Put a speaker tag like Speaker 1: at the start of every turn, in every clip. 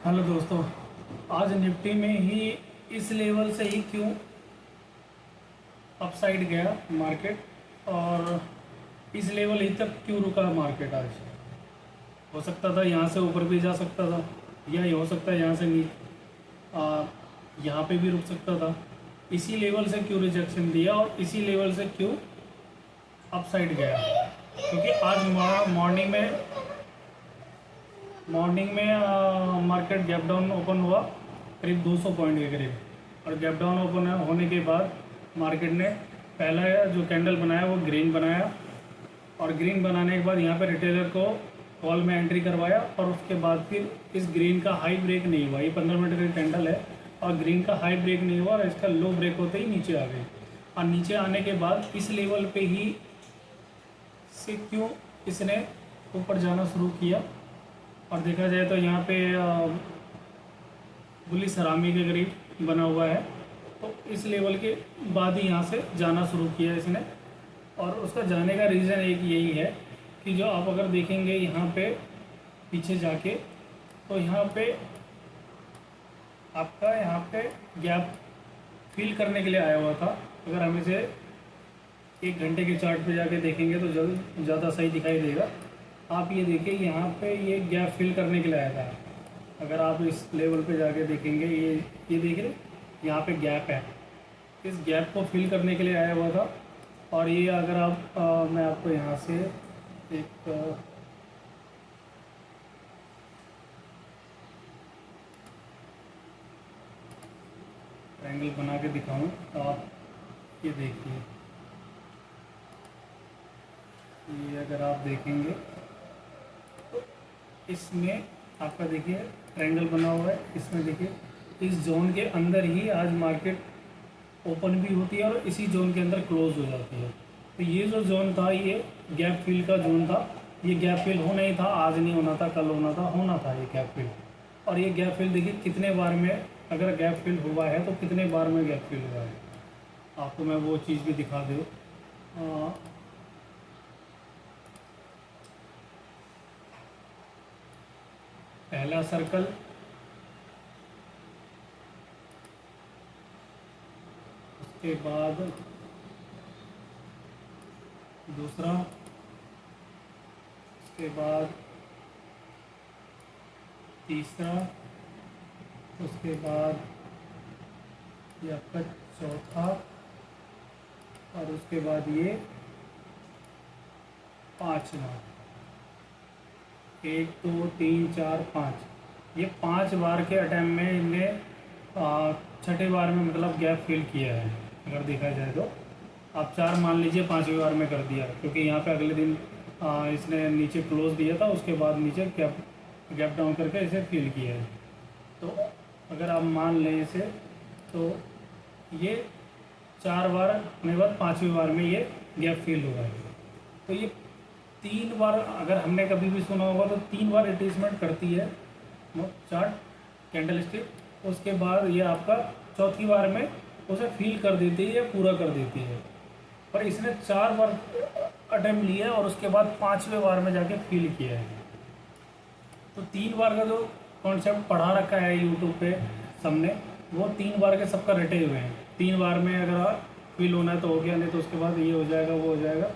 Speaker 1: Hello दोस्तों। आज Nifty में ही इस लेवल से ही क्यों अपसाइड गया मार्केट और इस लेवल ही तक क्यों रुका मार्केट आज? हो सकता था यहाँ से ऊपर भी जा सकता था, या ये हो सकता है यहाँ से यहाँ पे भी रुक सकता था। इसी लेवल से क्यों रिजेक्शन दिया और इसी लेवल से क्यों अपसाइड गया? क्योंकि आज मॉर्निंग में मार्केट गैप डाउन ओपन हुआ करीब 200 पॉइंट के करीब, और गैप डाउन ओपन होने के बाद मार्केट ने पहला जो कैंडल बनाया वो ग्रीन बनाया, और ग्रीन बनाने के बाद यहाँ पे रिटेलर को कॉल में एंट्री करवाया, और उसके बाद फिर इस ग्रीन का हाई ब्रेक नहीं हुआ। ये 15 मिनट का कैंडल है और ग्रीन का हाई ब्रेक नहीं हुआ और इसका लो ब्रेक होते ही नीचे आ गए। और नीचे आने के बाद इस लेवल पे ही से क्यों इसने ऊपर जाना शुरू किया? और देखा जाए तो यहाँ पे बुलिश हरामी के करीब बना हुआ है, तो इस लेवल के बाद ही यहाँ से जाना शुरू किया इसने। और उसका जाने का रीज़न एक यही है कि जो आप अगर देखेंगे यहाँ पे पीछे जाके, तो यहाँ पे आपका यहाँ पे गैप फिल करने के लिए आया हुआ था। अगर हम इसे 1 घंटे के चार्ट पे जाके देखेंगे तो ज़्यादा सही दिखाई देगा। आप ये देखिए, यहाँ पे ये गैप फिल करने के लिए आया था। अगर आप इस लेवल पे जाके देखेंगे, ये देख रहे, यहाँ पे गैप है, इस गैप को फिल करने के लिए आया हुआ था। और ये अगर आप मैं आपको यहाँ से एक ट्रायंगल बना के दिखाऊं तो आप ये देखिए, ये अगर आप देखेंगे तो इसमें आपका देखिए ट्रायंगल बना हुआ है। इसमें देखिए इस जोन के अंदर ही आज मार्केट ओपन भी होती है और इसी जोन के अंदर क्लोज हो जाती है। तो ये जो जोन था ये गैप फिल का जोन था। ये गैप फिल होना ही था, आज नहीं होना था, कल होना था ये गैप फिल। और ये गैप फिल देखिए कितने बार में, अगर गैप फिल हुआ है तो कितने बार में गैप फिल हुआ है। आपको मैं वो चीज़ भी दिखा दूँ। पहला सर्कल, उसके बाद दूसरा, उसके बाद तीसरा, उसके बाद ये आपका चौथा, और उसके बाद ये पाँचवा। 1 2 3 4 5, ये 5 बार के अटैम्प्ट में इनने छठे बार में मतलब गैप फिल किया है। अगर देखा जाए तो आप 4 मान लीजिए, 5वीं बार में कर दिया, क्योंकि यहाँ पे अगले दिन इसने नीचे क्लोज दिया था, उसके बाद नीचे गैप डाउन करके इसे फिल किया है। तो अगर आप मान लें इसे, तो ये 4 बार होने के बाद 5वीं बार में ये गैप फिल हुआ है। तो ये 3 बार, अगर हमने कभी भी सुना होगा तो 3 बार रिट्रेसमेंट करती है चार्ट कैंडल स्टिक। उसके बाद ये आपका चौथी बार में उसे फील कर देती है या पूरा कर देती है। पर इसने 4 बार अटेम्प्ट लिया और उसके बाद 5वें बार में जाके फील किया है। तो 3 बार का जो कॉन्सेप्ट पढ़ा रखा है यूट्यूब पे सबने, वो 3 बार के सबका रटे हुए हैं। 3 बार में अगर फील होना है तो हो गया, नहीं तो उसके बाद ये हो जाएगा, वो हो जाएगा।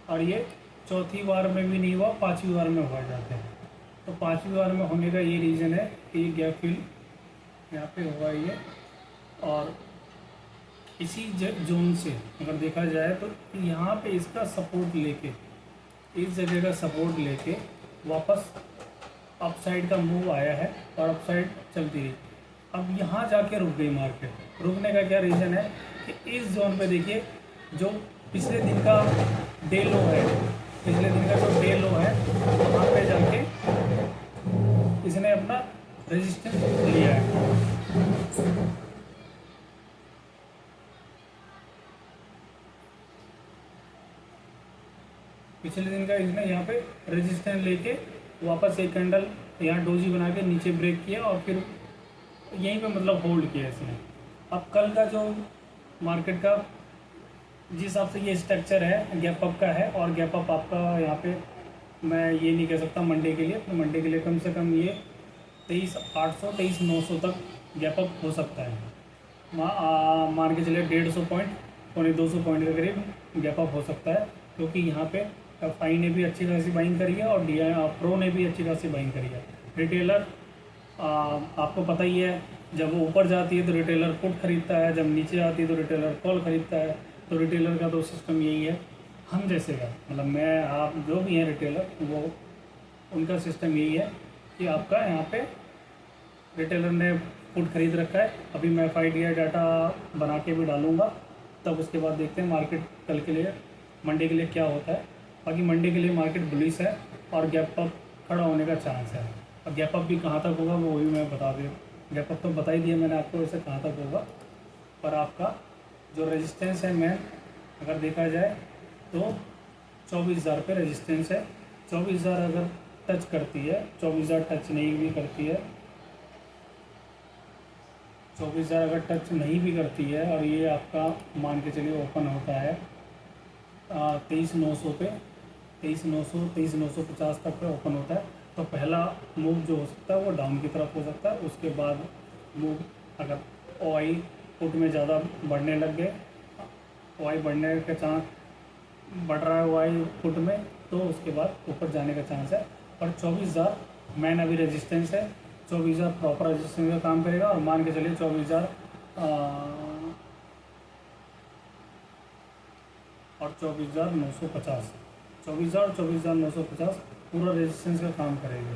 Speaker 1: और ये चौथी बार में भी नहीं हुआ, 5वीं बार में हो जाते हैं। तो 5वीं बार में होने का ये रीज़न है कि गैप फिल यहाँ पे हुआ ये। और इसी जोन से अगर देखा जाए तो यहाँ पे इसका सपोर्ट लेके, इस जगह का सपोर्ट लेके वापस अपसाइड का मूव आया है और अपसाइड चलती रही। अब यहाँ जाके रुक गई मार्केट। रुकने का क्या रीज़न है कि इस जोन पे देखिए, जो पिछले दिन का डे लो है, पिछले दिन का जो डे लो है, वहाँ पे जाके इसने अपना रेजिस्टेंस लिया है। पिछले दिन का इसने यहाँ पे रेजिस्टेंस लेके वापस एक कैंडल यहाँ डोजी बना के नीचे ब्रेक किया और फिर यहीं पे मतलब होल्ड किया इसने। अब कल का जो मार्केट का जिस हिसाब से ये स्ट्रक्चर है, गैप अप का है, और गैप अप आपका यहाँ पे मैं ये नहीं कह सकता मंडे के लिए, तो मंडे के लिए कम से कम ये 23,800 23,900 तक गैप अप हो सकता है। मान के चलिए 150 पॉइंट, 200 पॉइंट के करीब गैप अप हो सकता है, क्योंकि यहाँ पे FI ने भी अच्छी खासी बाइंग करी है और प्रो ने भी अच्छी खासी बाइंग करी है। रिटेलर आपको पता ही है, जब वो ऊपर जाती है तो रिटेलर पुट खरीदता है, जब नीचे आती है तो रिटेलर कॉल खरीदता है। तो रिटेलर का तो सिस्टम यही है, हम जैसे का मतलब मैं आप जो भी हैं रिटेलर, वो उनका सिस्टम यही है कि आपका यहाँ पे रिटेलर ने पुट खरीद रखा है। अभी मैं FIDI डाटा बना के भी डालूंगा, तब उसके बाद देखते हैं मार्केट कल के लिए, मंडे के लिए क्या होता है। बाकी मंडे के लिए मार्केट बुलिश है और गैप अप खड़ा होने का चांस है। और गैप अप भी कहाँ तक होगा वो भी मैं बता दूँ, गैप अप तो बता ही दिया मैंने आपको वैसे कहाँ तक होगा। पर आपका जो रेजिस्टेंस है मेन अगर देखा जाए तो 24,000 पे रेजिस्टेंस है। 24,000 अगर टच करती है, 24,000 टच नहीं भी करती है, 24,000 अगर टच नहीं भी करती है और ये आपका मान के चलिए ओपन होता है 23,900 पे, 23,900 23,950 तक पे ओपन होता है, तो पहला मूव जो हो सकता है वो डाउन की तरफ हो सकता है। उसके बाद मूव अगर OI पुट में ज़्यादा बढ़ने लग गए, OI बढ़ने के चांस बढ़ रहा है OI पुट में, तो उसके बाद ऊपर जाने का चांस है। पर 24,000 मैन अभी रेजिस्टेंस है, 24,000 प्रॉपर रेजिस्टेंस का काम करेगा। और मान के चलिए 24,000 और 24,950, 24,000 और 24,950 पूरा रेजिस्टेंस का काम करेंगे।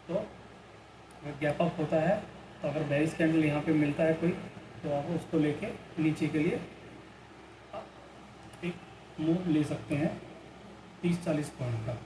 Speaker 1: तो अगर गैप अप होता है तो अगर बेरिश कैंडल यहाँ पे मिलता है कोई, तो आप उसको लेके नीचे के लिए एक मूव ले सकते हैं 30-40 पॉइंट का।